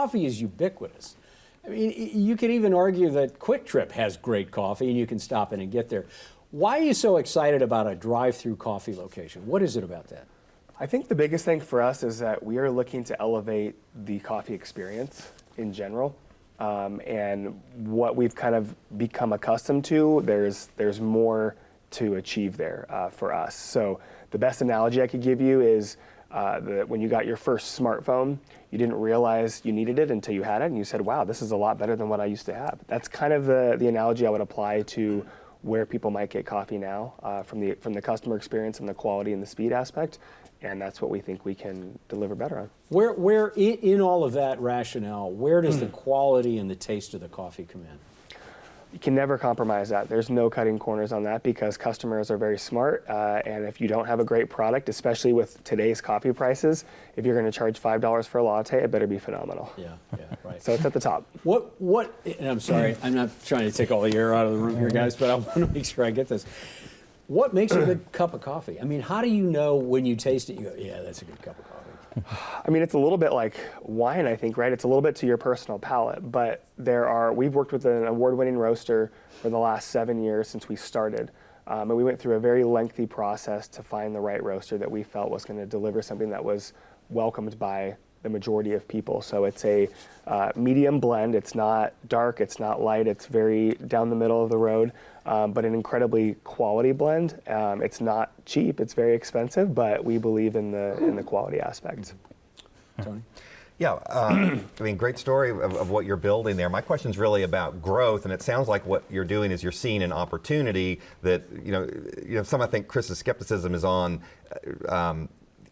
coffee is ubiquitous. I mean, you could even argue that Quick Trip has great coffee and you can stop in and get there. Why are you so excited about a drive-through coffee location? What is it about that? I think the biggest thing for us is that we are looking to elevate the coffee experience in general. And what we've kind of become accustomed to, there's more to achieve there for us. So the best analogy I could give you is that when you got your first smartphone, you didn't realize you needed it until you had it, and you said, wow, this is a lot better than what I used to have. That's kind of the analogy I would apply to where people might get coffee now, from the customer experience and the quality and the speed aspect, and that's what we think we can deliver better on. Where in all of that rationale, where does the quality and the taste of the coffee come in? You can never compromise that. There's no cutting corners on that because customers are very smart, and if you don't have a great product, especially with today's coffee prices, if you're going to charge $5 for a latte, it better be phenomenal. Yeah, right. So it's at the top. What? And I'm sorry, I'm not trying to take all the air out of the room here, guys, but I want to make sure I get this. What makes a good cup of coffee? I mean, how do you know when you taste it, you go, yeah, that's a good cup of coffee? I mean, it's a little bit like wine, I think, right? It's a little bit to your personal palate, but we've worked with an award-winning roaster for the last 7 years since we started. And we went through a very lengthy process to find the right roaster that we felt was going to deliver something that was welcomed by the majority of people. So it's a medium blend. It's not dark, it's not light, it's very down the middle of the road, but an incredibly quality blend. It's not cheap, it's very expensive, but we believe in the quality aspect. Tony? Yeah, I mean, great story of what you're building there. My question's really about growth, and it sounds like what you're doing is you're seeing an opportunity that, some I think Chris's skepticism is on,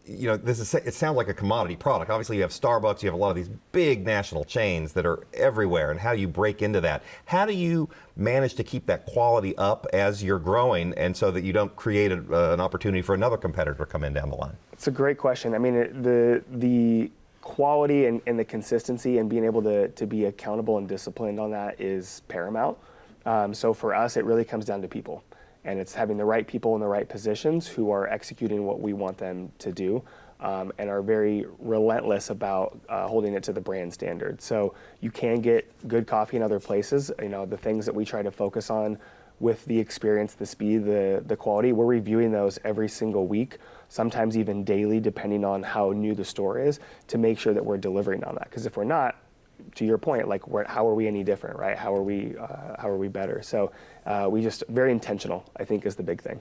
it sounds like a commodity product. Obviously, you have Starbucks, you have a lot of these big national chains that are everywhere, and how do you break into that? How do you manage to keep that quality up as you're growing, and so that you don't create an opportunity for another competitor to come in down the line? It's a great question. I mean, the quality and the consistency and being able to be accountable and disciplined on that is paramount. So for us, it really comes down to people. And it's having the right people in the right positions who are executing what we want them to do, and are very relentless about holding it to the brand standard. So you can get good coffee in other places. The things that we try to focus on with the experience, the speed, the quality, we're reviewing those every single week, sometimes even daily, depending on how new the store is, to make sure that we're delivering on that. Because if we're not, to your point, like how are we any different, right? How are we better? So we just very intentional, I think, is the big thing.